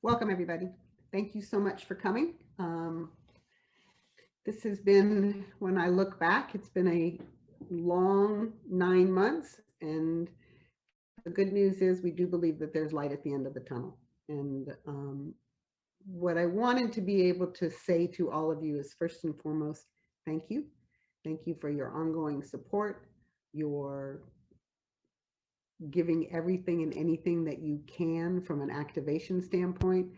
Welcome, everybody. Thank you so much for coming. This has been, when I look back, it's been a long 9 months. And the good news is we do believe that there's light at the end of the tunnel. And what I wanted to be able to say to all of you is first and foremost, thank you. Thank you for your ongoing support, your giving everything and anything that you can from an activation standpoint,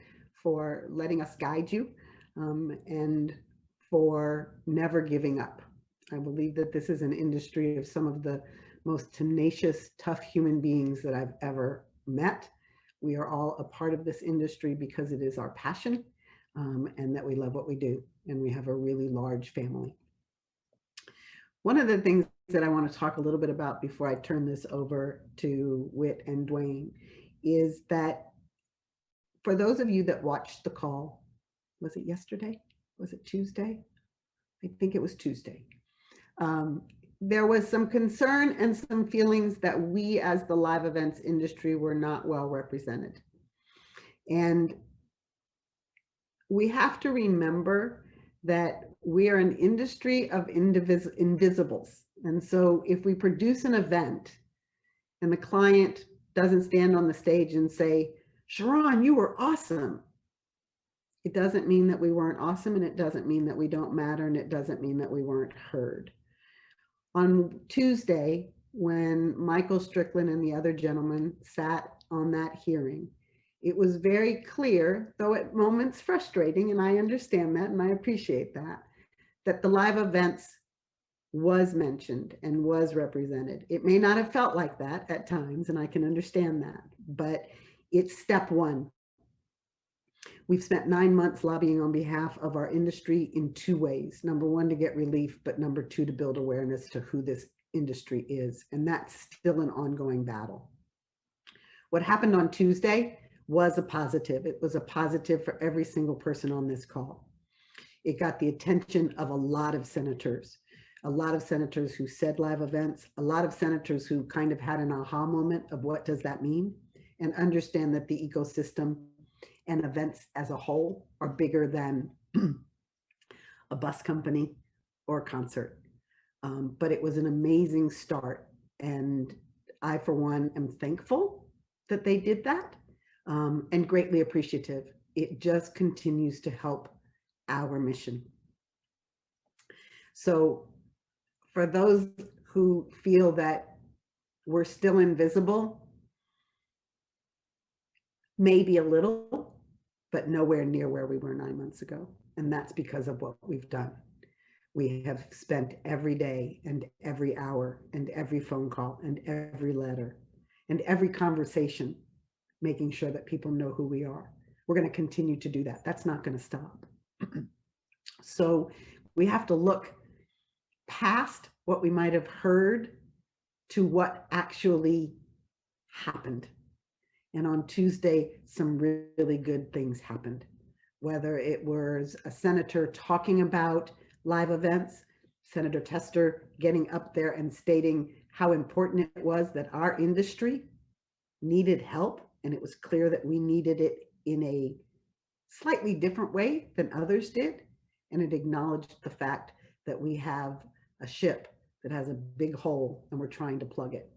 for letting us guide you, and for never giving up. I believe that this is an industry of some of the most tenacious, tough human beings that I've ever met. We are all a part of this industry because it is our passion, and that we love what we do, and we have a really large family. One of the things that I want to talk a little bit about before I turn this over to Whit and Dwayne is that for those of you that watched the call, was it yesterday? Was it Tuesday? I think it was Tuesday. There was some concern and some feelings that we as the live events industry were not well represented. And we have to remember that we are an industry of invisibles. And so if we produce an event and the client doesn't stand on the stage and say, Sharon, you were awesome, it doesn't mean that we weren't awesome, and it doesn't mean that we don't matter, and it doesn't mean that we weren't heard. On Tuesday, when Michael Strickland and the other gentleman sat on that hearing, it was very clear, though at moments frustrating, and I understand that and I appreciate that the live events was mentioned and was represented. It may not have felt like that at times, and I can understand that, but it's step one. We've spent 9 months lobbying on behalf of our industry in two ways. Number one, to get relief, but number two, to build awareness to who this industry is. And that's still an ongoing battle. What happened on Tuesday was a positive. It was a positive for every single person on this call. It got the attention of a lot of senators who said live events, a lot of senators who kind of had an aha moment of what does that mean, and understand that the ecosystem and events as a whole are bigger than a bus company or a concert. But it was an amazing start. And I, for one, am thankful that they did that, and greatly appreciative. It just continues to help our mission. So for those who feel that we're still invisible, maybe a little, but nowhere near where we were 9 months ago. And that's because of what we've done. We have spent every day and every hour and every phone call and every letter and every conversation making sure that people know who we are. We're going to continue to do that. That's not going to stop. So we have to look past what we might have heard to what actually happened. And on Tuesday, some really good things happened. Whether it was a senator talking about live events, Senator Tester getting up there and stating how important it was that our industry needed help, and it was clear that we needed it in a slightly different way than others did, and it acknowledged the fact that we have a ship that has a big hole and we're trying to plug it.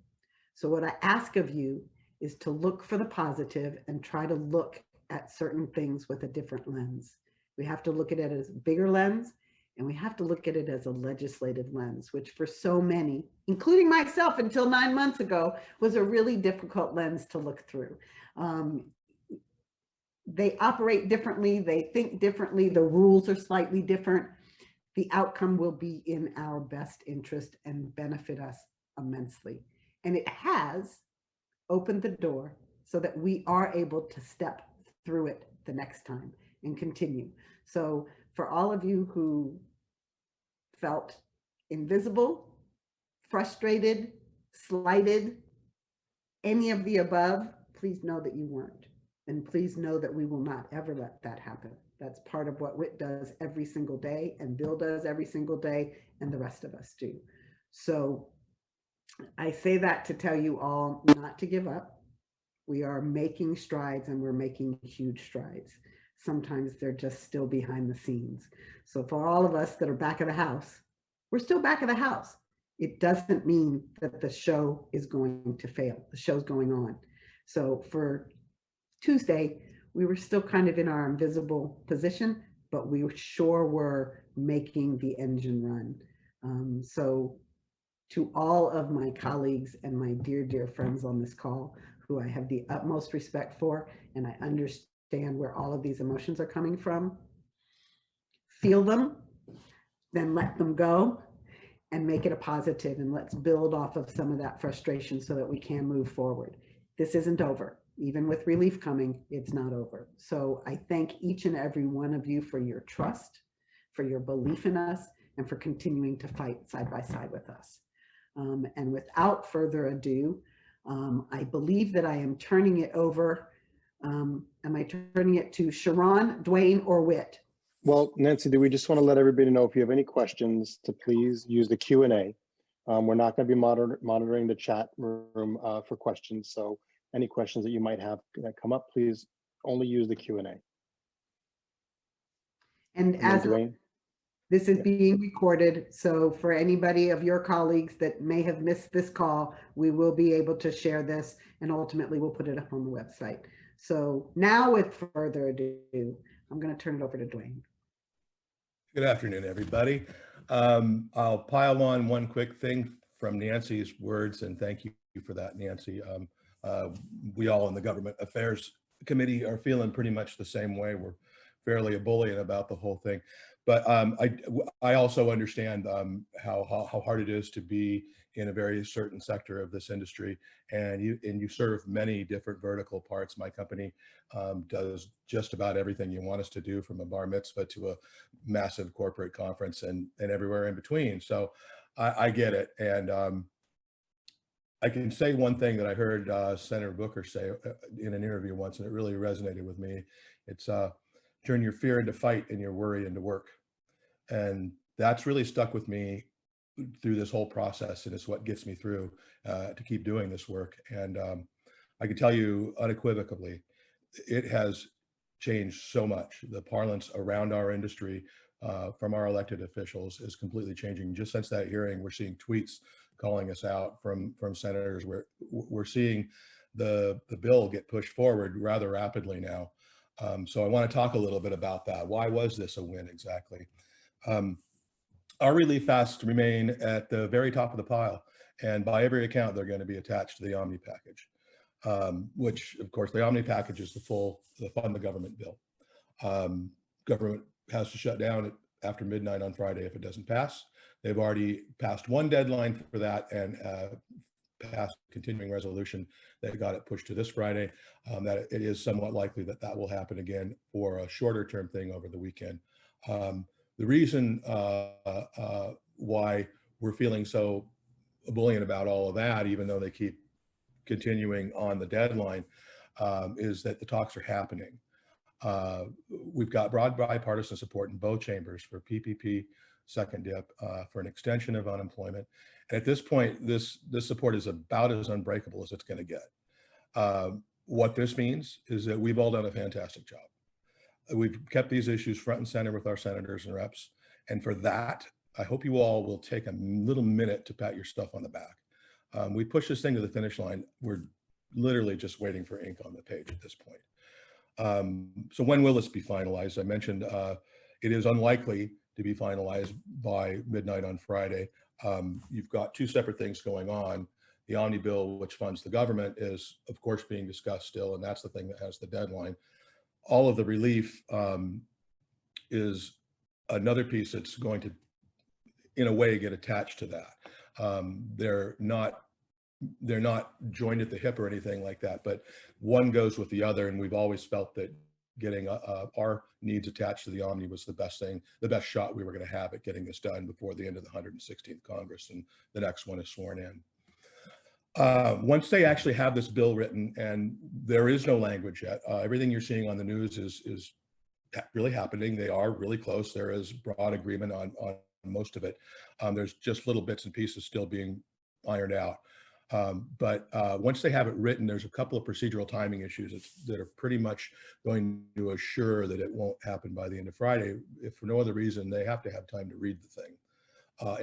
So what I ask of you is to look for the positive and try to look at certain things with a different lens. We have to look at it as a bigger lens, and we have to look at it as a legislative lens, which for so many, including myself until 9 months ago, was a really difficult lens to look through. They operate differently, they think differently, the rules are slightly different. The outcome will be in our best interest and benefit us immensely. And it has opened the door so that we are able to step through it the next time and continue. So for all of you who felt invisible, frustrated, slighted, any of the above, please know that you weren't. And please know that we will not ever let that happen. That's part of what WIT does every single day, and Bill does every single day, and the rest of us do. So I say that to tell you all not to give up, We are making strides, and we're making huge strides. Sometimes they're just still behind the scenes. So for all of us that are back of the house, we're still back of the house. It doesn't mean that the show is going to fail. The show's going on. So for Tuesday, we were still kind of in our invisible position, but we sure were making the engine run. So to all of my colleagues and my dear, dear friends on this call, who I have the utmost respect for, and I understand where all of these emotions are coming from, feel them, then let them go and make it a positive, and let's build off of some of that frustration so that we can move forward. This isn't over. Even with relief coming, it's not over. So I thank each and every one of you for your trust, for your belief in us, and for continuing to fight side by side with us. And without further ado, I believe that I am turning it over. Am I turning it to Sharon, Dwayne, or Whit? Well, Nancy, do we just want to let everybody know if you have any questions to please use the Q&A. We're not going to be monitoring the chat room for questions. So any questions that you might have that come up, please only use the Q&A. And as Dwayne? This is being recorded, so for anybody of your colleagues that may have missed this call, we will be able to share this, and ultimately we'll put it up on the website. So now, with further ado, I'm going to turn it over to Dwayne. Good afternoon, everybody. I'll pile on one quick thing from Nancy's words, and thank you for that, Nancy. We all in the Government Affairs Committee are feeling pretty much the same way. We're fairly ebullient about the whole thing. But I also understand how hard it is to be in a very certain sector of this industry, and you serve many different vertical parts. My company does just about everything you want us to do, from a bar mitzvah to a massive corporate conference and everywhere in between. So I get it, and I can say one thing that I heard Senator Booker say in an interview once, and it really resonated with me. It's turn your fear into fight and your worry into work. And that's really stuck with me through this whole process, and it's what gets me through to keep doing this work. And I can tell you unequivocally, it has changed so much. The parlance around our industry from our elected officials is completely changing. Just since that hearing, we're seeing tweets calling us out from senators. We're seeing the bill get pushed forward rather rapidly now. So I want to talk a little bit about that. Why was this a win exactly? Our relief fasts remain at the very top of the pile, and by every account, they're going to be attached to the Omni package, which, of course, the Omni package is the fund the government bill. Government has to shut down after midnight on Friday if it doesn't pass. They've already passed one deadline for that and passed a continuing resolution that got it pushed to this Friday. That it is somewhat likely that that will happen again for a shorter term thing over the weekend. The reason why we're feeling so ebullient about all of that, even though they keep continuing on the deadline, is that the talks are happening. We've got broad bipartisan support in both chambers for PPP, second dip, for an extension of unemployment. And at this point, this support is about as unbreakable as it's going to get. What this means is that we've all done a fantastic job. We've kept these issues front and center with our senators and reps. And for that, I hope you all will take a little minute to pat yourself on the back. We pushed this thing to the finish line. We're literally just waiting for ink on the page at this point. So when will this be finalized? I mentioned it is unlikely to be finalized by midnight on Friday. You've got two separate things going on. The Omni bill, which funds the government, is of course being discussed still, and that's the thing that has the deadline. All of the relief is another piece that's going to, in a way, get attached to that. They're not joined at the hip or anything like that, but one goes with the other, and we've always felt that getting our needs attached to the Omni was the best thing, the best shot we were going to have at getting this done before the end of the 116th Congress, and the next one is sworn in. Once they actually have this bill written, and there is no language yet, everything you're seeing on the news is really happening. They are really close. There is broad agreement on most of it. There's just little bits and pieces still being ironed out. But once they have it written, there's a couple of procedural timing issues that are pretty much going to assure that it won't happen by the end of Friday. If for no other reason, they have to have time to read the thing,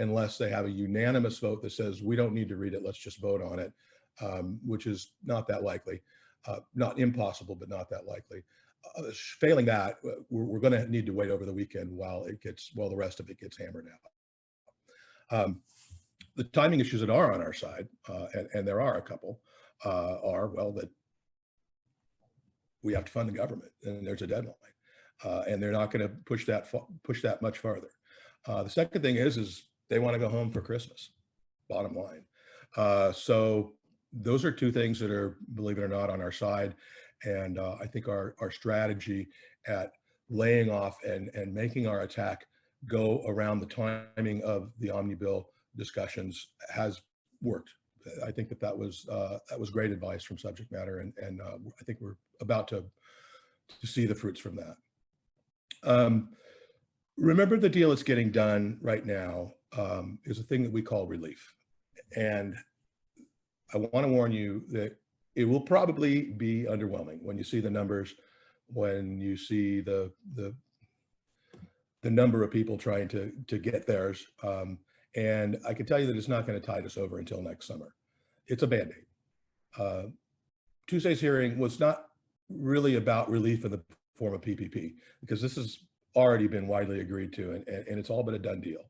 unless they have a unanimous vote that says, we don't need to read it, let's just vote on it, which is not that likely. Not impossible, but not that likely. Failing that, we're going to need to wait over the weekend while the rest of it gets hammered out. The timing issues that are on our side, and there are a couple, are, well, that we have to fund the government, and there's a deadline, and they're not going to push that much farther. The second thing is they want to go home for Christmas, bottom line. So those are two things that are, believe it or not, on our side. And I think our strategy at laying off and making our attack go around the timing of the Omnibill discussions has worked. I think that was great advice from subject matter, and I think we're about to see the fruits from that. Remember, the deal that's getting done right now is a thing that we call relief, and I want to warn you that it will probably be underwhelming when you see the numbers, when you see the number of people trying to get theirs. And I can tell you that it's not going to tide us over until next summer. It's a Band-Aid. Tuesday's hearing was not really about relief in the form of PPP, because this has already been widely agreed to, and it's all but a done deal.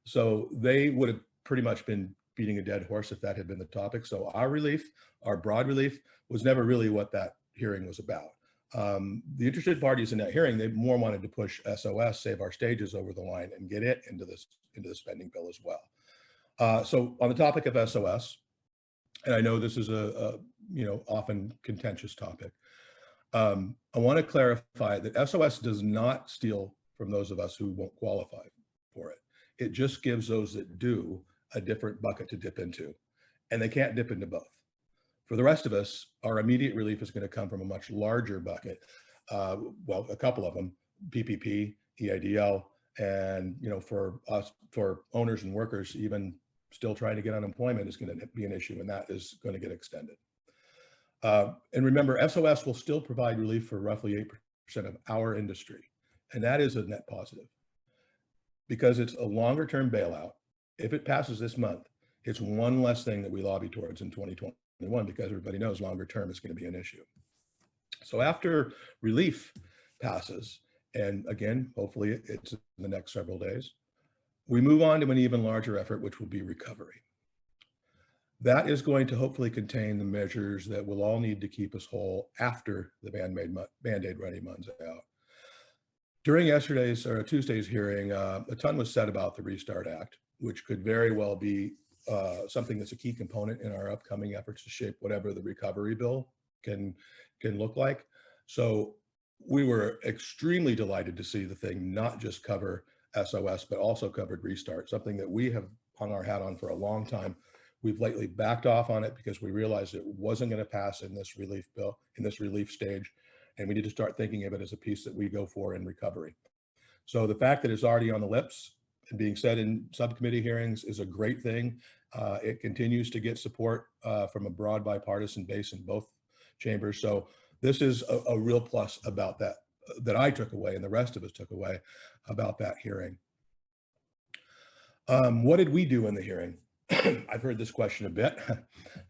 So they would have pretty much been beating a dead horse if that had been the topic. So our relief, our broad relief, was never really what that hearing was about. The interested parties in that hearing, they more wanted to push SOS, Save Our Stages, over the line and get it into the spending bill as well. So on the topic of SOS, and I know this is a often contentious topic, I want to clarify that SOS does not steal from those of us who won't qualify for it. It just gives those that do a different bucket to dip into, and they can't dip into both. For the rest of us, our immediate relief is going to come from a much larger bucket. Well, a couple of them: PPP, EIDL, and for us, for owners and workers, even still trying to get unemployment is going to be an issue, and that is going to get extended. And remember, SOS will still provide relief for roughly 8% of our industry, and that is a net positive because it's a longer-term bailout. If it passes this month, it's one less thing that we lobby towards in 2021, because everybody knows longer term is going to be an issue. So after relief passes, and again, hopefully it's in the next several days, we move on to an even larger effort, which will be recovery. That is going to hopefully contain the measures that we'll all need to keep us whole after the Band-Aid ready runs out. During Tuesday's hearing, a ton was said about the Restart Act, which could very well be something that's a key component in our upcoming efforts to shape whatever the recovery bill can look like. So we were extremely delighted to see the thing not just cover SOS, but also covered Restart, something that we have hung our hat on for a long time. We've lately backed off on it because we realized it wasn't going to pass in this relief bill, in this relief stage, and we need to start thinking of it as a piece that we go for in recovery. So the fact that it's already on the lips and being said in subcommittee hearings is a great thing. It continues to get support from a broad bipartisan base in both chambers. So this is a real plus about that I took away and the rest of us took away about that hearing. What did we do in the hearing? I've heard this question a bit.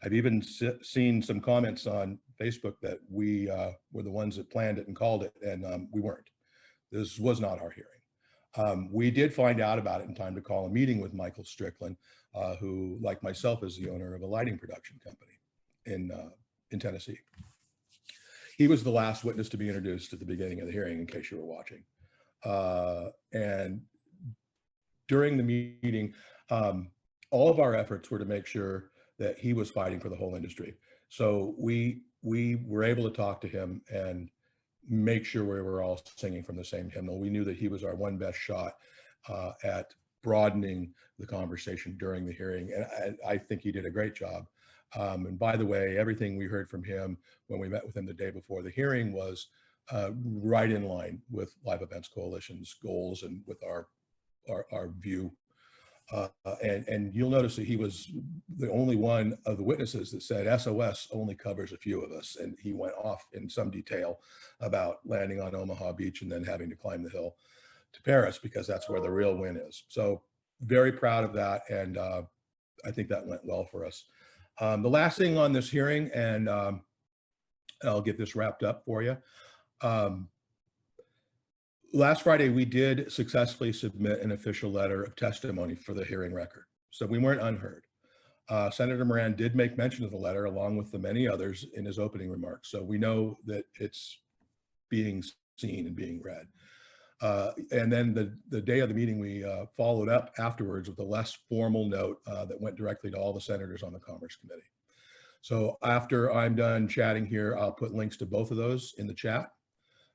I've even seen some comments on Facebook that we were the ones that planned it and called it, and we weren't. This was not our hearing. We did find out about it in time to call a meeting with Michael Strickland, who, like myself, is the owner of a lighting production company in Tennessee. He was the last witness to be introduced at the beginning of the hearing, in case you were watching. And during the meeting, all of our efforts were to make sure that he was fighting for the whole industry. So we were able to talk to him and make sure we were all singing from the same hymnal. We knew that he was our one best shot at broadening the conversation during the hearing. And I think he did a great job. And by the way, everything we heard from him when we met with him the day before the hearing was right in line with Live Events Coalition's goals and with our view. And you'll notice that he was the only one of the witnesses that said SOS only covers a few of us. And he went off in some detail about landing on Omaha Beach and then having to climb the hill to Paris because that's where the real win is. So very proud of that. And I think that went well for us. The last thing on this hearing, and I'll get this wrapped up for you. Last Friday, we did successfully submit an official letter of testimony for the hearing record. So we weren't unheard. Senator Moran did make mention of the letter along with the many others in his opening remarks. So we know that it's being seen and being read. And then the day of the meeting, we followed up afterwards with a less formal note that went directly to all the senators on the Commerce Committee. So after I'm done chatting here, I'll put links to both of those in the chat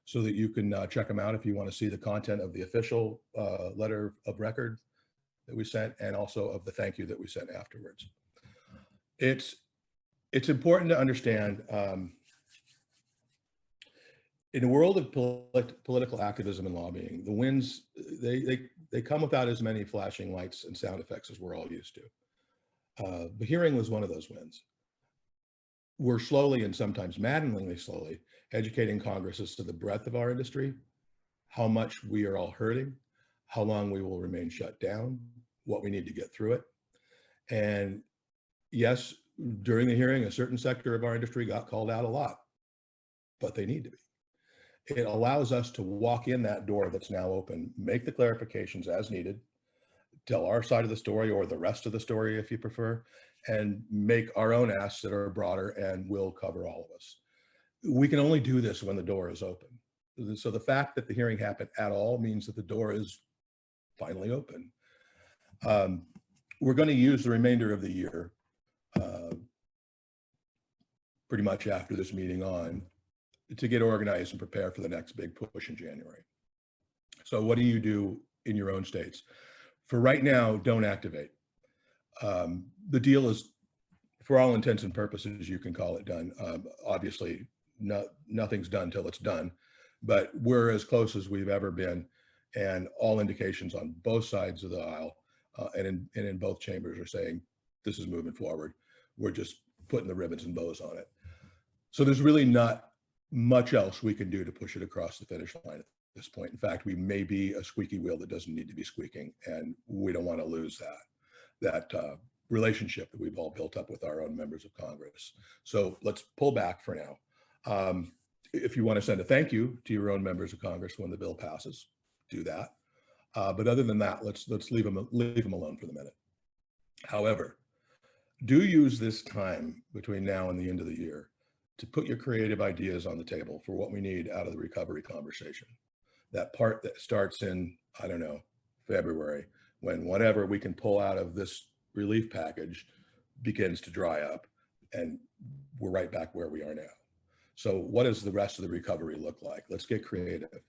so that you can check them out if you want to see the content of the official letter of record that we sent and also of the thank you that we sent afterwards. It's important to understand in the world of political activism and lobbying, the wins, they come without as many flashing lights and sound effects as we're all used to. The hearing was one of those wins. We're slowly and sometimes maddeningly slowly educating Congress as to the breadth of our industry, how much we are all hurting, how long we will remain shut down, what we need to get through it. And yes, during the hearing, a certain sector of our industry got called out a lot, but they need to be. It allows us to walk in that door that's now open, make the clarifications as needed, tell our side of the story or the rest of the story if you prefer, and make our own asks that are broader and will cover all of us. We can only do this when the door is open. So the fact that the hearing happened at all means that the door is finally open. We're going to use the remainder of the year, pretty much after this meeting on, to get organized and prepare for the next big push in January. So what do you do in your own states? For right now, don't activate. The deal is, for all intents and purposes, you can call it done. Obviously, nothing's done till it's done, but we're as close as we've ever been, and all indications on both sides of the aisle and in both chambers are saying this is moving forward. We're just putting the ribbons and bows on it. So there's really not much else we can do to push it across the finish line at this point. In fact, we may be a squeaky wheel that doesn't need to be squeaking, and we don't want to lose that relationship that we've all built up with our own members of Congress. So let's pull back for now. If you want to send a thank you to your own members of Congress when the bill passes, do that. But other than that, let's leave them alone for the minute. However, do use this time between now and the end of the year to put your creative ideas on the table for what we need out of the recovery conversation. That part that starts in, I don't know, February, when whatever we can pull out of this relief package begins to dry up and we're right back where we are now. So what does the rest of the recovery look like? Let's get creative.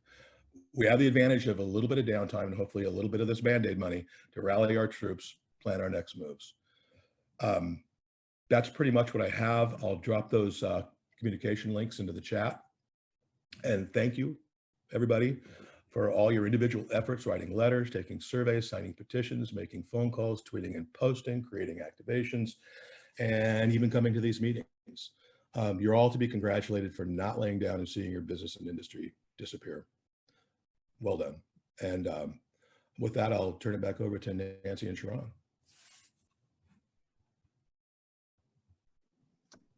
We have the advantage of a little bit of downtime and hopefully a little bit of this Band-Aid money to rally our troops, plan our next moves. That's pretty much what I have. I'll drop those communication links into the chat. And thank you, everybody, for all your individual efforts, writing letters, taking surveys, signing petitions, making phone calls, tweeting and posting, creating activations, and even coming to these meetings. You're all to be congratulated for not laying down and seeing your business and industry disappear. Well done. And with that, I'll turn it back over to Nancy and Sharon.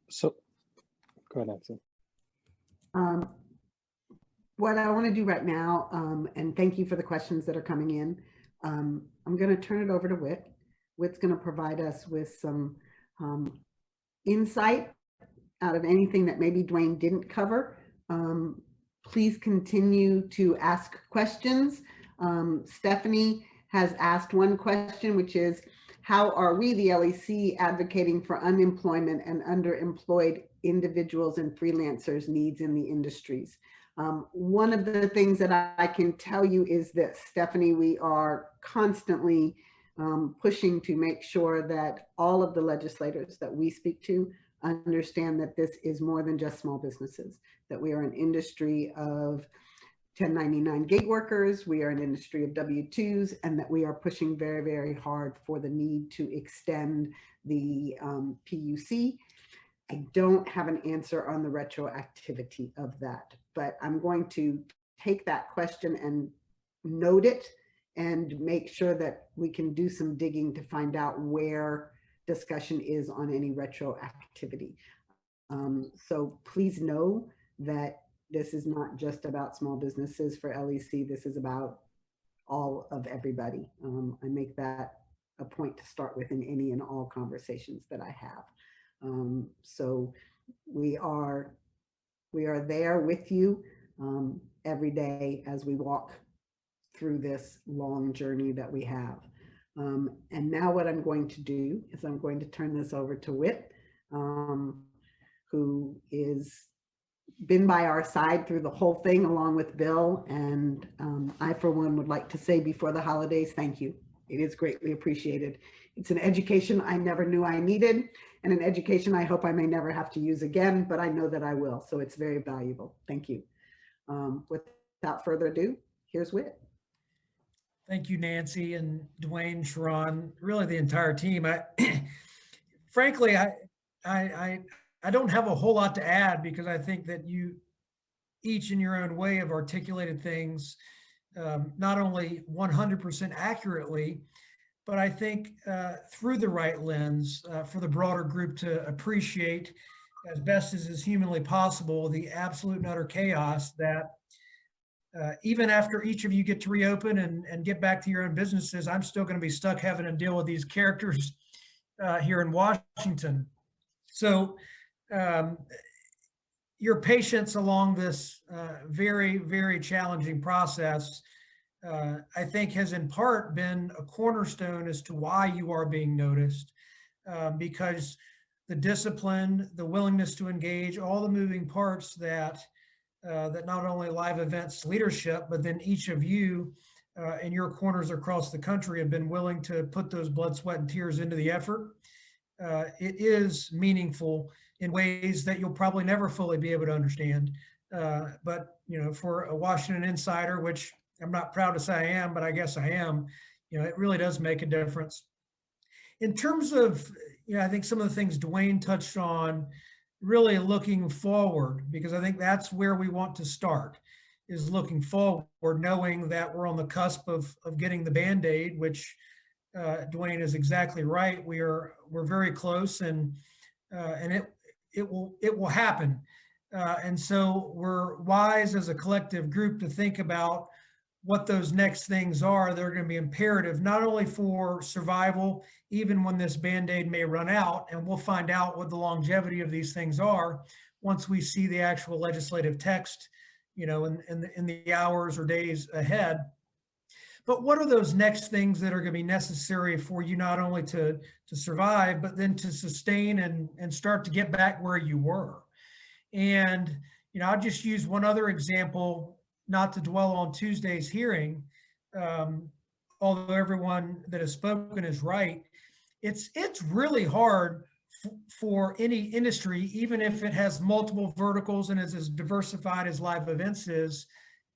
So, go ahead, Nancy. What I want to do right now, and thank you for the questions that are coming in, I'm going to turn it over to Whit. Whit's going to provide us with some insight out of anything that maybe Dwayne didn't cover. Please continue to ask questions. Stephanie has asked one question, which is, how are we, the LEC, advocating for unemployment and underemployed individuals and freelancers' needs in the industries? One of the things that I can tell you is this, Stephanie, we are constantly pushing to make sure that all of the legislators that we speak to understand that this is more than just small businesses, that we are an industry of 1099 gig workers, we are an industry of W-2s, and that we are pushing very, very hard for the need to extend the PUC. I don't have an answer on the retroactivity of that, but I'm going to take that question and note it and make sure that we can do some digging to find out where discussion is on any retroactivity. So please know that this is not just about small businesses for LEC. This is about all of everybody. I make that a point to start with in any and all conversations that I have. So we are there with you every day as we walk through this long journey that we have. And now what I'm going to do is I'm going to turn this over to Whit, who is been by our side through the whole thing along with Bill. And I, for one, would like to say before the holidays, thank you. It is greatly appreciated. It's an education I never knew I needed, and an education I hope I may never have to use again, but I know that I will. So it's very valuable. Thank you. Without further ado, here's Whit. Thank you, Nancy and Dwayne, Sharon, really the entire team. Frankly, I don't have a whole lot to add because I think that you each in your own way have articulated things not only 100% accurately, but I think through the right lens for the broader group to appreciate as best as is humanly possible the absolute and utter chaos that even after each of you get to reopen and get back to your own businesses, I'm still going to be stuck having to deal with these characters here in Washington. So your patience along this very, very challenging process, I think has in part been a cornerstone as to why you are being noticed, because the discipline, the willingness to engage, all the moving parts that not only live events leadership, but then each of you in your corners across the country have been willing to put those blood, sweat, and tears into the effort. It is meaningful in ways that you'll probably never fully be able to understand. But for a Washington insider, which I'm not proud to say I am, but I guess I am, it really does make a difference. In terms of, I think some of the things Dwayne touched on, really looking forward, because I think that's where we want to start, is looking forward, knowing that we're on the cusp of getting the Band-Aid, which Dwayne is exactly right. We're very close, and it will happen. And so we're wise as a collective group to think about what those next things are that are going to be imperative, not only for survival, even when this Band-Aid may run out, and we'll find out what the longevity of these things are once we see the actual legislative text, in the hours or days ahead. But what are those next things that are going to be necessary for you not only to survive, but then to sustain and start to get back where you were? And, I'll just use one other example, not to dwell on Tuesday's hearing, although everyone that has spoken is right. It's really hard for any industry, even if it has multiple verticals and is as diversified as live events is,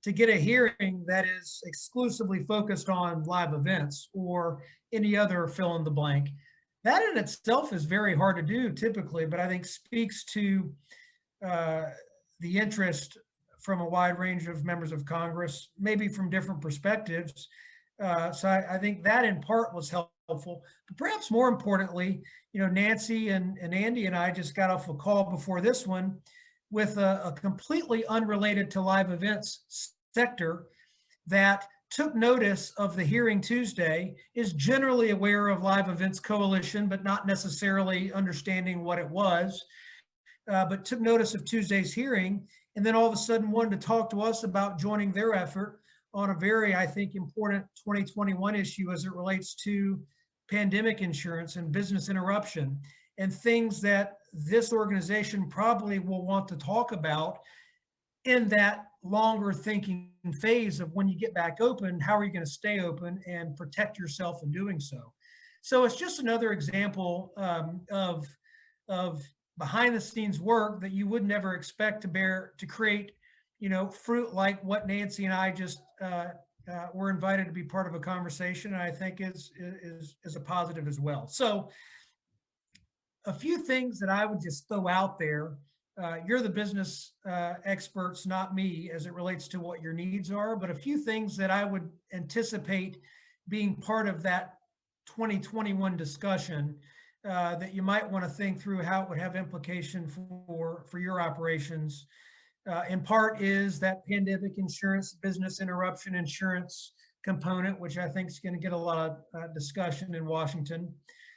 to get a hearing that is exclusively focused on live events or any other fill in the blank. That in itself is very hard to do typically, but I think speaks to the interest from a wide range of members of Congress, maybe from different perspectives. So I think that in part was helpful, but perhaps more importantly, Nancy and Andy and I just got off a call before this one with a completely unrelated to live events sector that took notice of the hearing Tuesday, is generally aware of Live Events Coalition, but not necessarily understanding what it was, but took notice of Tuesday's hearing, and then all of a sudden wanted to talk to us about joining their effort on a very, I think, important 2021 issue as it relates to pandemic insurance and business interruption, and things that this organization probably will want to talk about in that longer thinking phase of when you get back open, how are you going to stay open and protect yourself in doing so? So it's just another example of behind the scenes work that you would never expect to create fruit like what Nancy and I just were invited to be part of a conversation, and I think is a positive as well. So a few things that I would just throw out there. You're the business experts, not me, as it relates to what your needs are, but a few things that I would anticipate being part of that 2021 discussion that you might want to think through how it would have implication for your operations. In part is that pandemic insurance, business interruption insurance component, which I think is going to get a lot of discussion in Washington.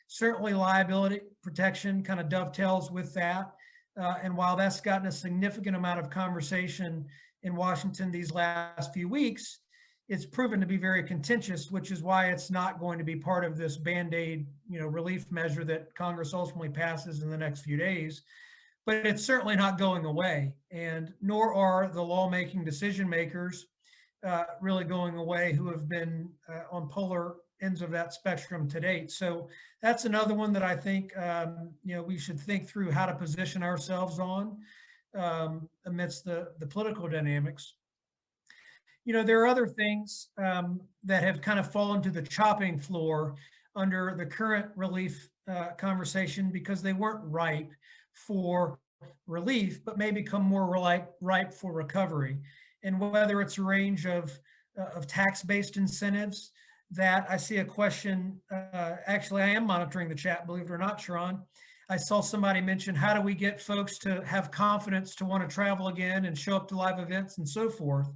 Certainly liability protection kind of dovetails with that. And while that's gotten a significant amount of conversation in Washington these last few weeks, it's proven to be very contentious, which is why it's not going to be part of this Band-Aid, relief measure that Congress ultimately passes in the next few days. But it's certainly not going away, and nor are the lawmaking decision makers really going away who have been on polar ends of that spectrum to date. So that's another one that I think we should think through how to position ourselves on amidst the political dynamics. There are other things that have kind of fallen to the chopping floor under the current relief conversation because they weren't ripe for relief, but may become more ripe for recovery. And whether it's a range of tax-based incentives that I see a question, actually I am monitoring the chat, believe it or not, Sharon. I saw somebody mention, how do we get folks to have confidence to want to travel again and show up to live events and so forth?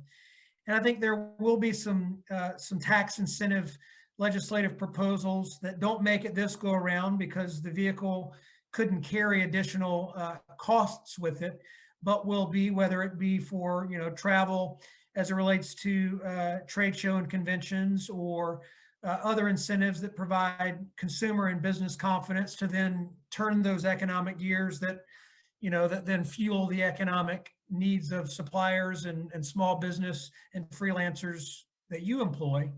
And I think there will be some tax incentive legislative proposals that don't make it this go around because the vehicle couldn't carry additional costs with it, but will be, whether it be for travel as it relates to trade show and conventions, or other incentives that provide consumer and business confidence to then turn those economic gears that that then fuel the economic needs of suppliers and small business and freelancers that you employ.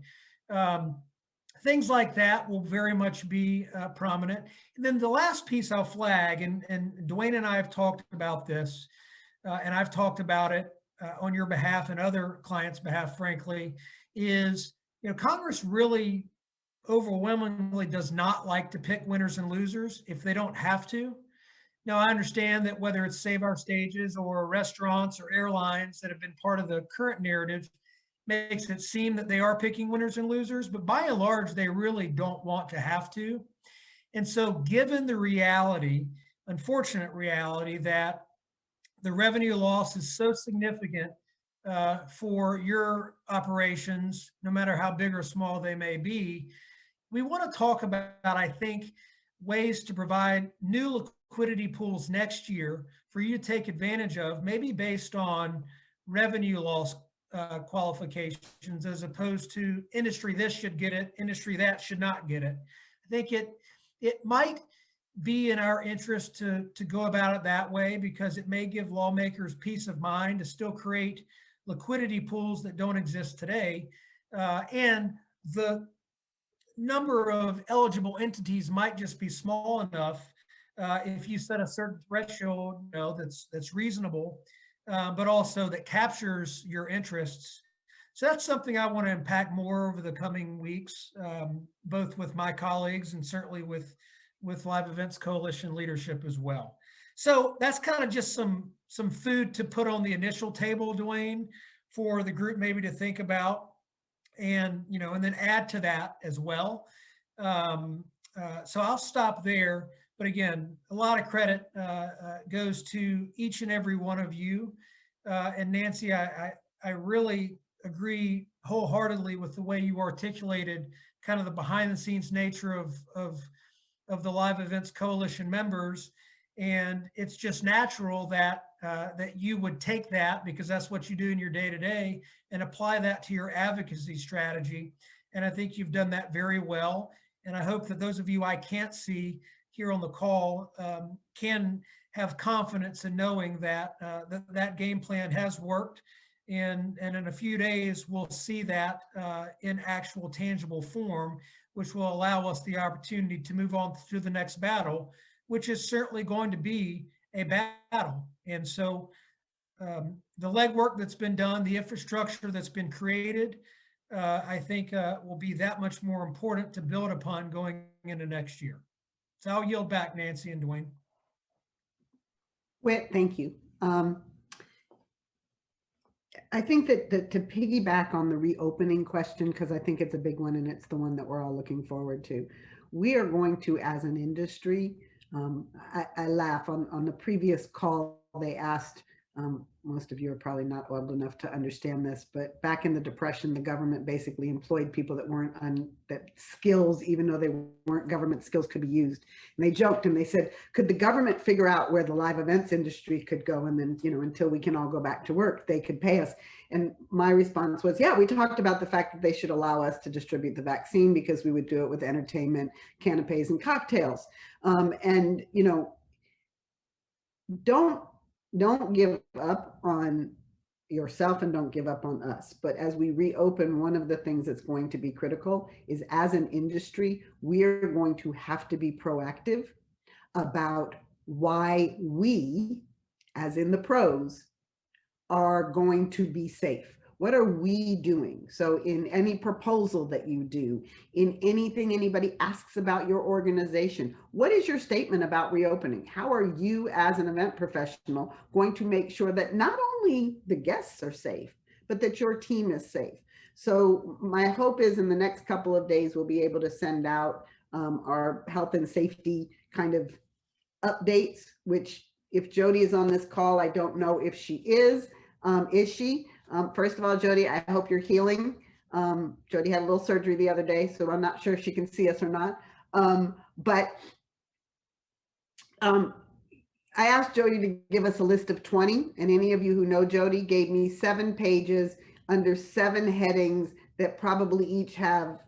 Things like that will very much be prominent. And then the last piece I'll flag, and Dwayne and I have talked about this, and I've talked about it on your behalf and other clients' behalf, frankly, is Congress really overwhelmingly does not like to pick winners and losers if they don't have to. Now, I understand that whether it's Save Our Stages or restaurants or airlines that have been part of the current narrative makes it seem that they are picking winners and losers, but by and large, they really don't want to have to. And so given the reality, unfortunate reality, that the revenue loss is so significant for your operations, no matter how big or small they may be, we want to talk about, I think, ways to provide new liquidity pools next year for you to take advantage of, maybe based on revenue loss qualifications, as opposed to industry this should get it, industry that should not get it. I think it might be in our interest to go about it that way, because it may give lawmakers peace of mind to still create liquidity pools that don't exist today. And the number of eligible entities might just be small enough if you set a certain threshold that's reasonable, but also that captures your interests. So that's something I want to unpack more over the coming weeks, both with my colleagues and certainly with Live Events Coalition leadership as well. So that's kind of just some food to put on the initial table, Dwayne, for the group maybe to think about, and and then add to that as well. So I'll stop there. But again, a lot of credit goes to each and every one of you. And Nancy, I really agree wholeheartedly with the way you articulated kind of the behind the scenes nature of the Live Events Coalition members. And it's just natural that that you would take that, because that's what you do in your day to day, and apply that to your advocacy strategy. And I think you've done that very well. And I hope that those of you I can't see here on the call can have confidence in knowing that that game plan has worked. And in a few days, we'll see that in actual tangible form, which will allow us the opportunity to move on to the next battle, which is certainly going to be a battle. And so the legwork that's been done, the infrastructure that's been created, I think will be that much more important to build upon going into next year. So I'll yield back, Nancy and Dwayne. Whit, thank you. I think that to piggyback on the reopening question, because I think it's a big one and it's the one that we're all looking forward to, we are going to, as an industry, I laugh, on the previous call, they asked, most of you are probably not old enough to understand this, but back in the Depression, the government basically employed people that weren't that skills, even though they weren't government skills, could be used. And they joked and they said, could the government figure out where the live events industry could go? And then, until we can all go back to work, they could pay us. And my response was, yeah, we talked about the fact that they should allow us to distribute the vaccine because we would do it with entertainment, canapes, and cocktails. And, don't give up on yourself and don't give up on us. But as we reopen, one of the things that's going to be critical is, as an industry, we're going to have to be proactive about why we, as in the pros, are going to be safe. What are we doing? So in any proposal that you do, in anything anybody asks about your organization, what is your statement about reopening? How are you, as an event professional, going to make sure that not only the guests are safe, but that your team is safe? So my hope is, in the next couple of days, we'll be able to send out our health and safety kind of updates, which, if Jody is on this call, I don't know if she is. Is she? First of all, Jody, I hope you're healing. Jody had a little surgery the other day, so I'm not sure if she can see us or not. I asked Jody to give us a list of 20, and any of you who know Jody gave me 7 pages under 7 headings that probably each have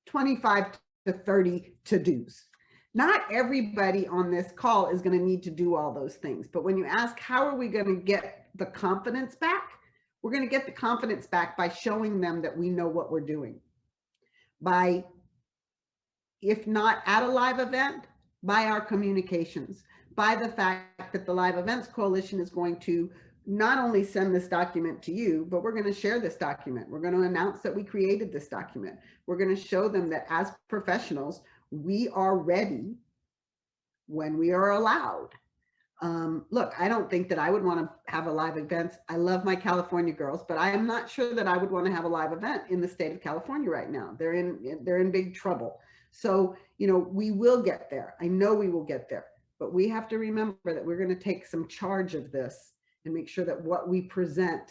25 to 30 to-dos. Not everybody on this call is going to need to do all those things, but when you ask, how are we going to get the confidence back? We're going to get the confidence back by showing them that we know what we're doing. By, if not at a live event, by our communications, by the fact that the Live Events Coalition is going to not only send this document to you, but we're going to share this document. We're going to announce that we created this document. We're going to show them that, as professionals, we are ready when we are allowed. Look, I don't think that I would want to have a live event. I love my California girls, but I am not sure that I would want to have a live event in the state of California right now. They're in big trouble. So, we will get there. I know we will get there, but we have to remember that we're going to take some charge of this and make sure that what we present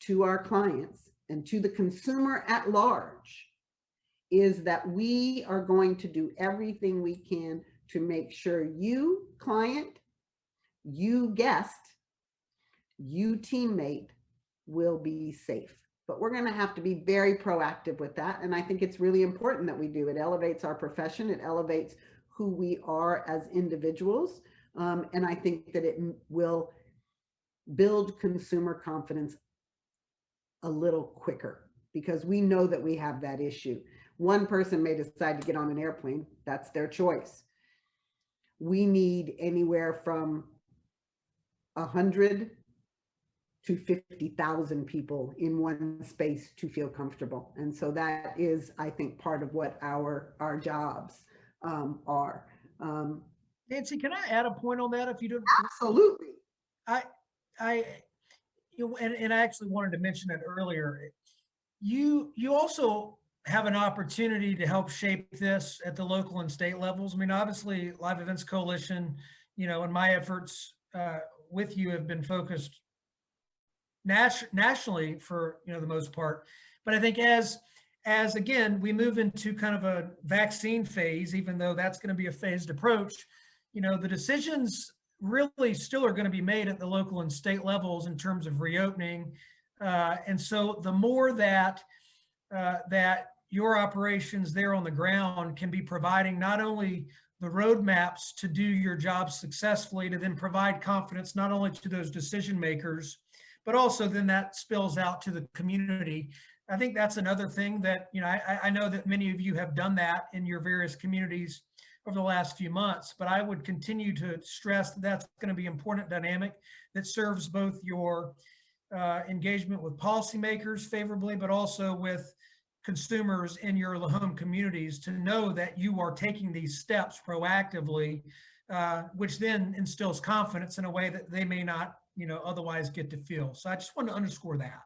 to our clients and to the consumer at large is that we are going to do everything we can to make sure you, client, you, guest, you, teammate, will be safe. But we're going to have to be very proactive with that. And I think it's really important that we do. It elevates our profession. It elevates who we are as individuals. And I think that it will build consumer confidence a little quicker, because we know that we have that issue. One person may decide to get on an airplane. That's their choice. We need anywhere from 100 to 50,000 people in one space to feel comfortable. And so that is, I think, part of what our jobs are. Nancy, can I add a point on that, if you don't? Absolutely. I and I actually wanted to mention that earlier. You also have an opportunity to help shape this at the local and state levels. I mean, obviously, Live Events Coalition, and my efforts with you have been focused nationally for the most part. But I think as again we move into kind of a vaccine phase, even though that's going to be a phased approach, the decisions really still are going to be made at the local and state levels in terms of reopening. And so the more that your operations there on the ground can be providing not only the roadmaps to do your job successfully, to then provide confidence not only to those decision makers, but also then that spills out to the community. I think that's another thing that, I know that many of you have done that in your various communities over the last few months, but I would continue to stress that that's going to be an important dynamic that serves both your engagement with policymakers favorably, but also with consumers in your home communities to know that you are taking these steps proactively, which then instills confidence in a way that they may not, otherwise get to feel. So I just want to underscore that.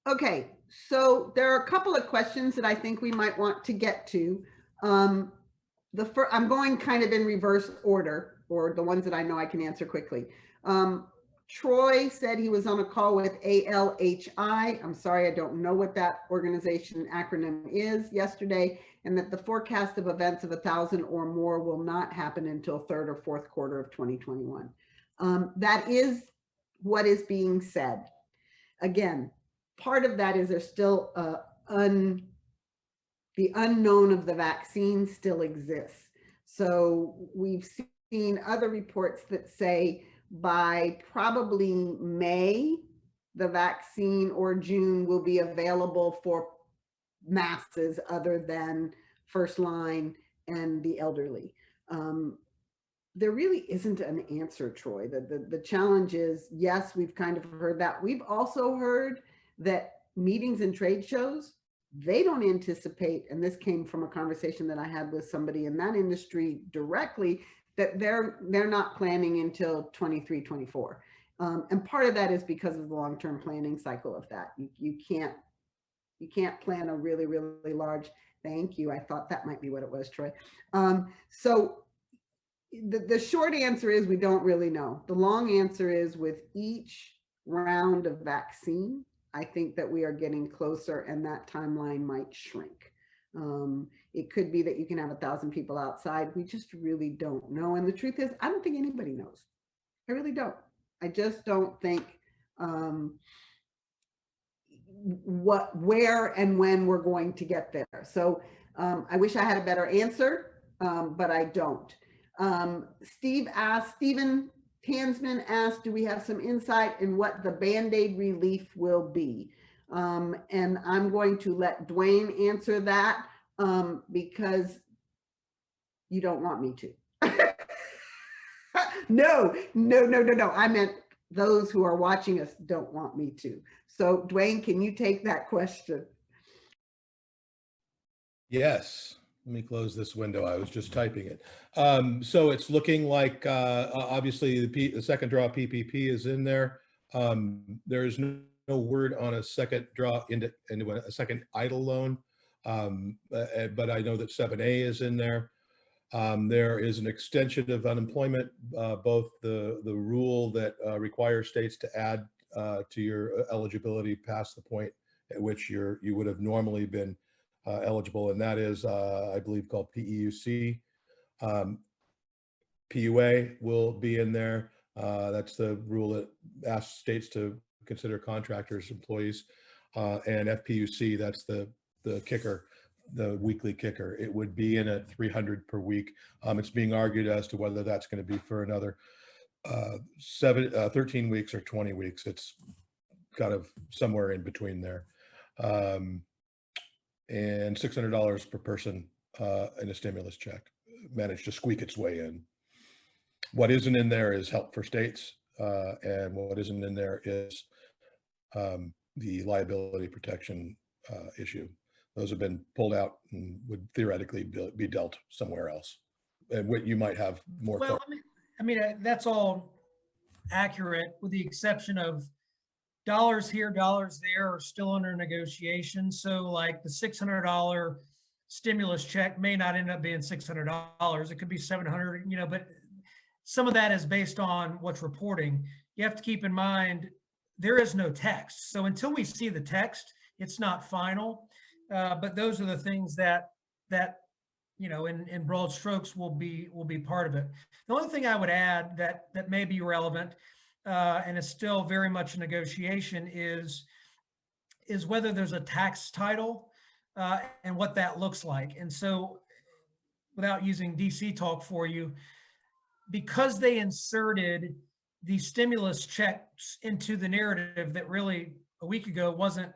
Okay, so there are a couple of questions that I think we might want to get to. I'm going kind of in reverse order, or the ones that I know I can answer quickly. Troy said he was on a call with ALHI. I'm sorry, I don't know what that organization acronym is yesterday, and that the forecast of events of 1,000 or more will not happen until third or fourth quarter of 2021. That is what is being said. Again, part of that is there's still the unknown of the vaccine still exists. So we've seen other reports that say by probably May, the vaccine, or June, will be available for masses other than first line and the elderly. There really isn't an answer, Troy. The challenge is, yes, we've kind of heard that. We've also heard that meetings and trade shows, they don't anticipate, and this came from a conversation that I had with somebody in that industry directly, that they're not planning until 23, 24. And part of that is because of the long-term planning cycle of that. You can't plan a really, really large, thank you. I thought that might be what it was, Troy. So the short answer is we don't really know. The long answer is with each round of vaccine, I think that we are getting closer and that timeline might shrink. It could be that you can have 1,000 people outside. We just really don't know. And the truth is, I don't think anybody knows. I really don't. I just don't think where and when we're going to get there. So I wish I had a better answer, but I don't. Stephen Tansman asked, do we have some insight in what the Band-Aid relief will be? And I'm going to let Dwayne answer that because you don't want me to. No. I meant those who are watching us don't want me to. So Dwayne, can you take that question? Yes. Let me close this window. I was just typing it. So it's looking like obviously the second draw PPP is in there. There's no word on a second draw into a second idle loan, but I know that 7A is in there. There is an extension of unemployment, both the rule that requires states to add to your eligibility past the point at which you would have normally been eligible, and that is, I believe, called PEUC. PUA will be in there. That's the rule that asks states to consider contractors employees, and FPUC, that's the kicker, the weekly kicker. It would be in at 300 per week. It's being argued as to whether that's going to be for another 13 weeks or 20 weeks. It's kind of somewhere in between there. And $600 per person in a stimulus check managed to squeak its way in. What isn't in there is help for states, and what isn't in there is the liability protection issue. Those have been pulled out and would theoretically be dealt somewhere else. And what you might have more. Well, I mean, that's all accurate, with the exception of dollars here, dollars there are still under negotiation. So like the $600 stimulus check may not end up being $600. It could be $700, but some of that is based on what's reporting. You have to keep in mind, there is no text. So until we see the text, it's not final. But those are the things that in broad strokes will be part of it. The only thing I would add that may be relevant, and is still very much a negotiation, is whether there's a tax title and what that looks like. And so, without using DC talk for you, because they inserted the stimulus checks into the narrative that really a week ago wasn't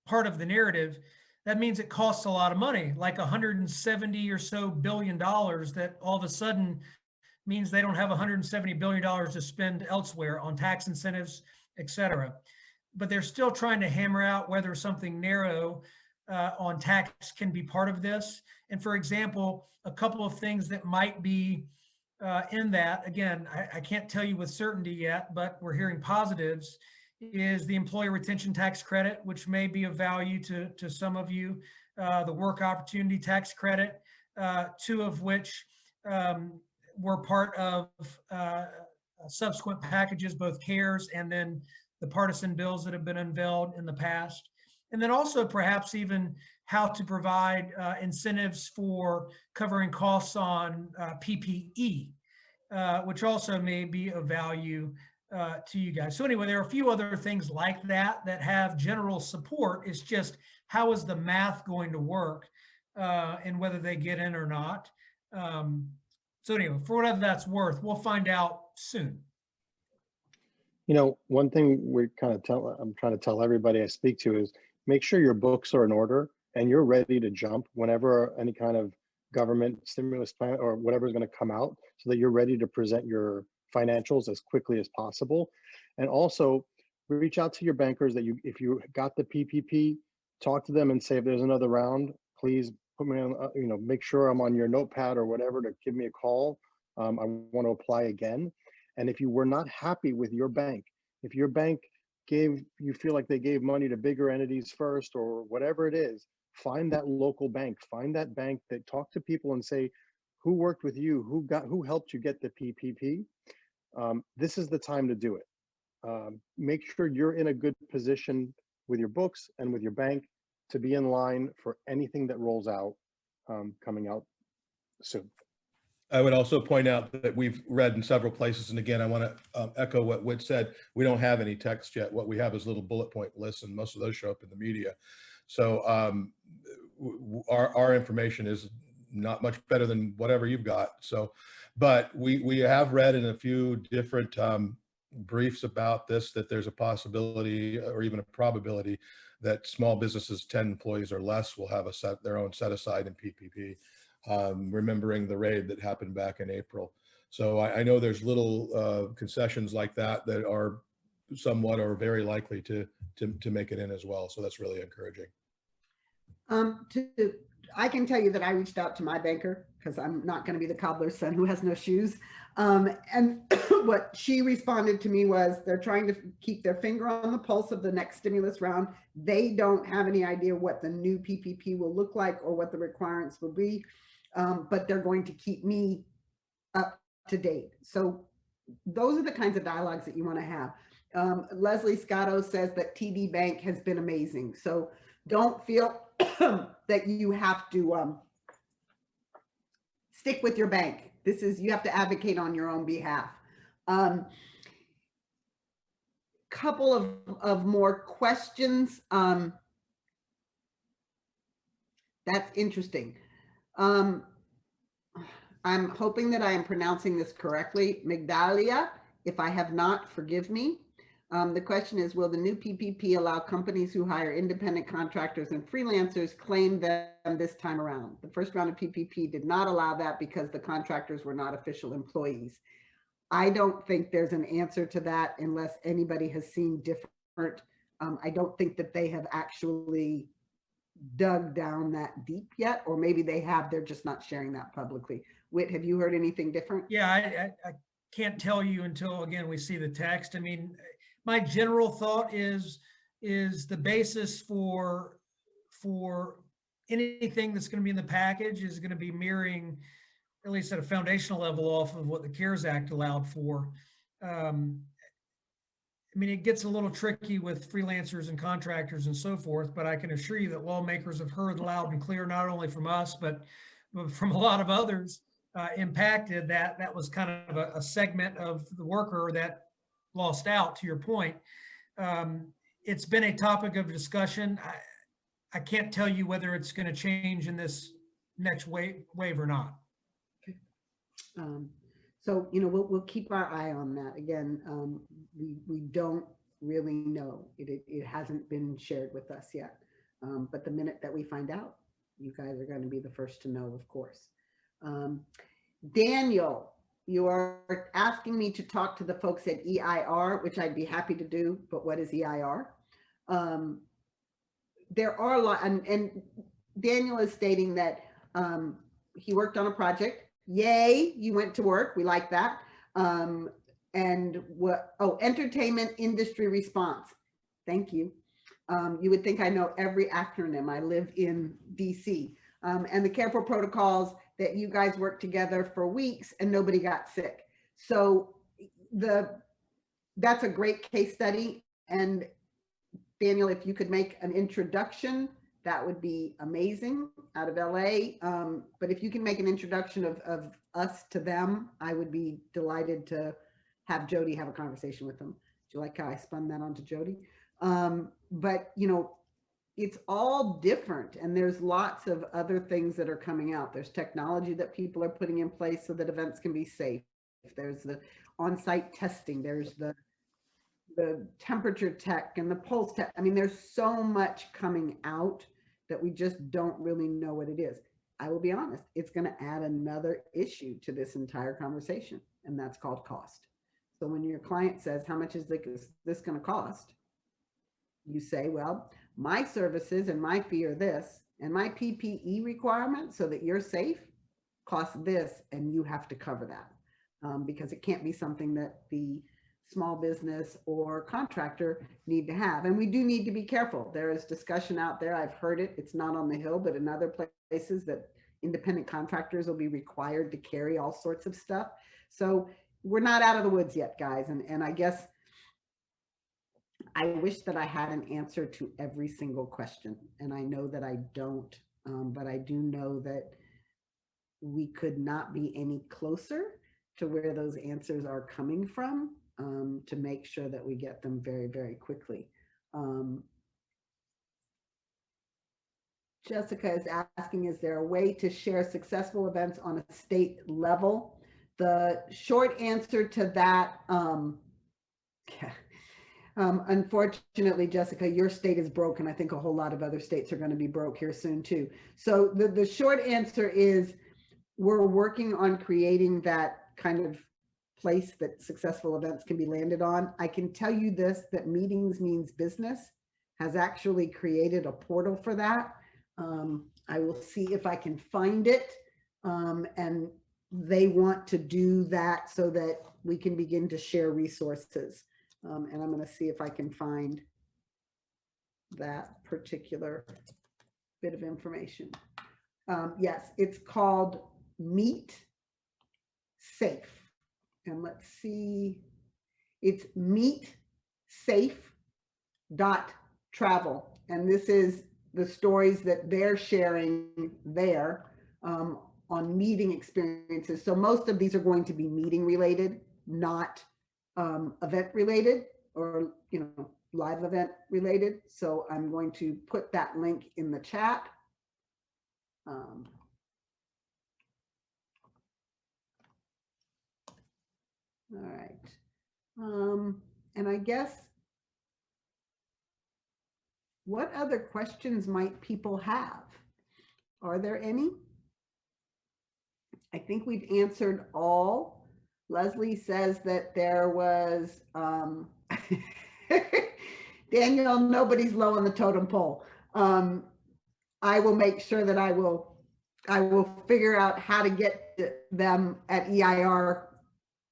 part of the narrative, that means it costs a lot of money, like 170 or so billion dollars that all of a sudden means they don't have $170 billion to spend elsewhere on tax incentives, et cetera. But they're still trying to hammer out whether something narrow on tax can be part of this. And for example, a couple of things that might be in that, again, I can't tell you with certainty yet, but we're hearing positives, is the employee retention tax credit, which may be of value to some of you, the work opportunity tax credit, two of which were part of subsequent packages, both CARES and then the partisan bills that have been unveiled in the past. And then also perhaps even how to provide incentives for covering costs on PPE, which also may be of value to you guys. So anyway, there are a few other things like that that have general support. It's just how is the math going to work and whether they get in or not. So anyway, for whatever that's worth, we'll find out soon. You know, one thing I'm trying to tell everybody I speak to is make sure your books are in order and you're ready to jump whenever any kind of government stimulus plan or whatever is going to come out, so that you're ready to present your financials as quickly as possible. And also reach out to your bankers that if you got the PPP, talk to them and say, if there's another round, please put me on, make sure I'm on your notepad or whatever to give me a call. I want to apply again. And if you were not happy with your bank, if your bank you feel like they gave money to bigger entities first or whatever it is, find that local bank, find that bank, that talk to people and say, who worked with you, who helped you get the PPP. This is the time to do it. Make sure you're in a good position with your books and with your bank to be in line for anything that rolls out coming out soon. I would also point out that we've read in several places, and again, I want to echo what Whit said. We don't have any text yet. What we have is little bullet point lists, and most of those show up in the media. So our information is not much better than whatever you've got. So, but we have read in a few different briefs about this that there's a possibility or even a probability that small businesses 10 employees or less will have their own set aside in PPP. Remembering the raid that happened back in April. So I know there's little concessions like that that are somewhat or very likely to make it in as well. So that's really encouraging. I can tell you that I reached out to my banker because I'm not going to be the cobbler's son who has no shoes. And what she responded to me was they're trying to keep their finger on the pulse of the next stimulus round. They don't have any idea what the new PPP will look like or what the requirements will be, but they're going to keep me up to date. So those are the kinds of dialogues that you want to have. Leslie Scotto says that TD Bank has been amazing. So don't feel that you have to stick with your bank. You have to advocate on your own behalf. Couple of more questions. That's interesting. I'm hoping that I am pronouncing this correctly. Migdalia, if I have not, forgive me. The question is, will the new PPP allow companies who hire independent contractors and freelancers claim them this time around? The first round of PPP did not allow that because the contractors were not official employees. I don't think there's an answer to that unless anybody has seen different. I don't think that they have actually dug down that deep yet, or maybe they have, they're just not sharing that publicly. Whit, have you heard anything different? Yeah, I can't tell you until, again, we see the text. I mean, my general thought is the basis for anything that's going to be in the package is going to be mirroring, at least at a foundational level, off of what the CARES Act allowed for. I mean, it gets a little tricky with freelancers and contractors and so forth, but I can assure you that lawmakers have heard loud and clear, not only from us, but from a lot of others impacted. That was kind of a segment of the worker that lost out, to your point. It's been a topic of discussion. I can't tell you whether it's going to change in this next wave or not. So, we'll keep our eye on that. Again, we don't really know. It hasn't been shared with us yet. But the minute that we find out, you guys are going to be the first to know, of course. Daniel, you are asking me to talk to the folks at EIR, which I'd be happy to do, but what is EIR? There are a lot, and Daniel is stating that he worked on a project. Yay, you went to work. We like that. And what, oh, entertainment industry response. Thank you. You would think I know every acronym. I live in DC. And the careful protocols that you guys worked together for weeks and nobody got sick. So that's a great case study. And Daniel, if you could make an introduction, that would be amazing out of LA. But if you can make an introduction of us to them, I would be delighted to have Jody have a conversation with them. Do you like how I spun that onto Jody? But you know, it's all different, and there's lots of other things that are coming out. There's technology that people are putting in place so that events can be safe. There's the on-site testing. There's the temperature tech and the pulse tech. I mean, there's so much coming out that we just don't really know what it is. I will be honest, it's going to add another issue to this entire conversation, and that's called cost. So when your client says, how much is this going to cost? You say, well, my services and my fee are this, and my PPE requirement so that you're safe costs this, and you have to cover that, because it can't be something that the small business or contractor need to have. And we do need to be careful. There is discussion out there. I've heard it. It's not on the Hill, but in other places that independent contractors will be required to carry all sorts of stuff. So we're not out of the woods yet, guys. And I guess I wish that I had an answer to every single question. And I know that I don't, but I do know that we could not be any closer to where those answers are coming from, to make sure that we get them very, very quickly. Jessica is asking, is there a way to share successful events on a state level? The short answer to that, unfortunately, Jessica, your state is broken. I think a whole lot of other states are going to be broke here soon too. So the short answer is we're working on creating that kind of place that successful events can be landed on. I can tell you this, that Meetings Means Business has actually created a portal for that. I will see if I can find it. And they want to do that so that we can begin to share resources. And I'm going to see if I can find that particular bit of information. Yes, it's called Meet Safe. And let's see, it's meetsafe.travel. And this is the stories that they're sharing there on meeting experiences. So most of these are going to be meeting related, not event related, or live event related. So I'm going to put that link in the chat. All right. And I guess, what other questions might people have? Are there any? I think we've answered all. Leslie says that there was, Daniel, nobody's low on the totem pole. I will make sure that I will figure out how to get them at EIR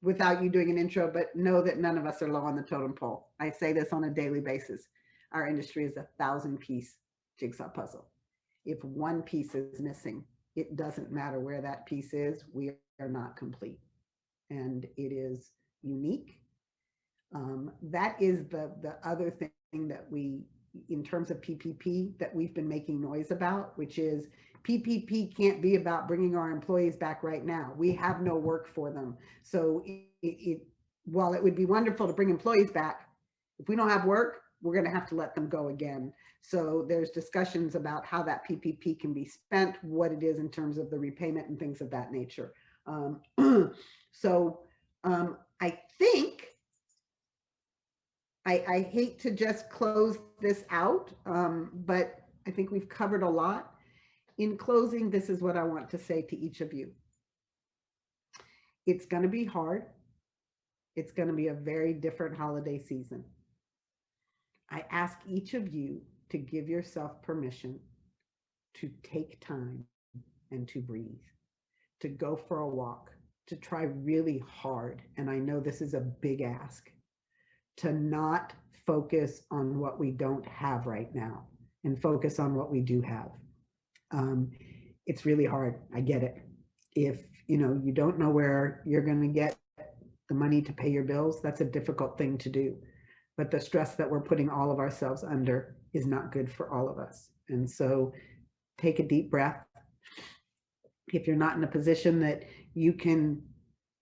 without you doing an intro, but know that none of us are low on the totem pole. I say this on a daily basis. Our industry is a 1,000-piece jigsaw puzzle. If one piece is missing, it doesn't matter where that piece is, we are not complete. And it is unique. That is the other thing that we, in terms of PPP, that we've been making noise about, which is PPP can't be about bringing our employees back right now. We have no work for them. So while it would be wonderful to bring employees back, if we don't have work, we're going to have to let them go again. So there's discussions about how that PPP can be spent, what it is in terms of the repayment and things of that nature. I think, I hate to just close this out, but I think we've covered a lot. In closing, this is what I want to say to each of you. It's going to be hard. It's going to be a very different holiday season. I ask each of you to give yourself permission to take time and to breathe, to go for a walk, to try really hard. And I know this is a big ask, to not focus on what we don't have right now and focus on what we do have. It's really hard. I get it. If you don't know where you're going to get the money to pay your bills, that's a difficult thing to do. But the stress that we're putting all of ourselves under is not good for all of us. And so take a deep breath. If you're not in a position that you can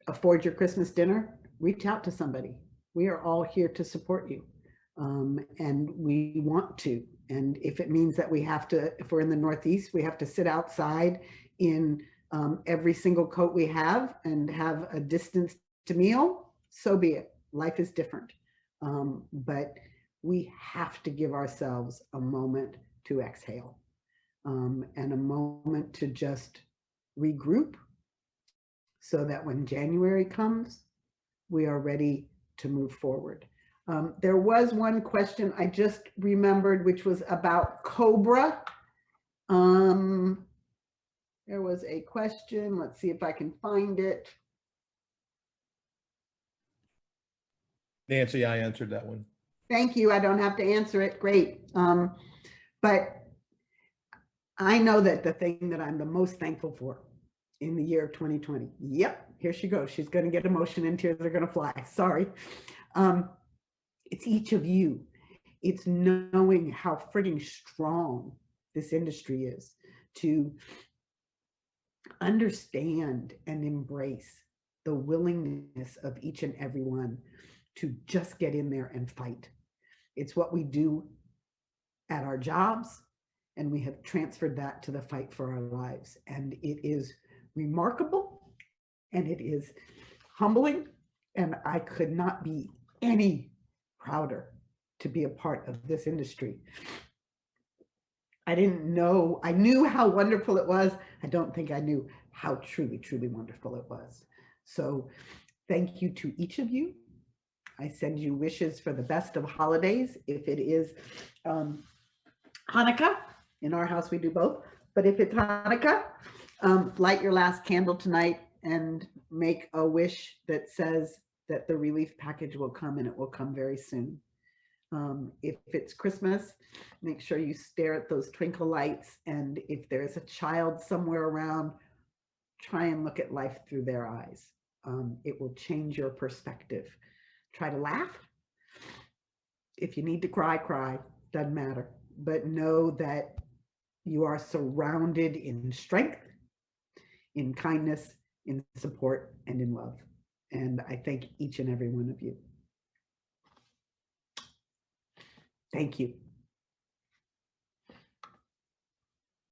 afford your Christmas dinner, reach out to somebody. We are all here to support you. And we want to. And if it means that we have to, if we're in the Northeast, we have to sit outside in every single coat we have and have a distance to meal, so be it. Life is different. But we have to give ourselves a moment to exhale and a moment to just regroup so that when January comes, we are ready to move forward. There was one question I just remembered, which was about COBRA. There was a question. Let's see if I can find it. Nancy, I answered that one. Thank you. I don't have to answer it. Great. But I know that the thing that I'm the most thankful for in the year of 2020. Yep, here she goes. She's going to get emotion and tears are going to fly. Sorry. It's each of you. It's knowing how frigging strong this industry is to understand and embrace the willingness of each and every one to just get in there and fight. It's what we do at our jobs, and we have transferred that to the fight for our lives. And it is remarkable, and it is humbling, and I could not be any prouder to be a part of this industry. I didn't know, I knew how wonderful it was. I don't think I knew how truly, truly wonderful it was. So thank you to each of you. I send you wishes for the best of holidays. If it is Hanukkah, in our house we do both, but if it's Hanukkah, light your last candle tonight and make a wish that says that the relief package will come, and it will come very soon. If it's Christmas, make sure you stare at those twinkle lights, and if there's a child somewhere around, try and look at life through their eyes. It will change your perspective. Try to laugh. If you need to cry, cry. Doesn't matter. But know that you are surrounded in strength, in kindness, in support, and in love. And I thank each and every one of you. Thank you.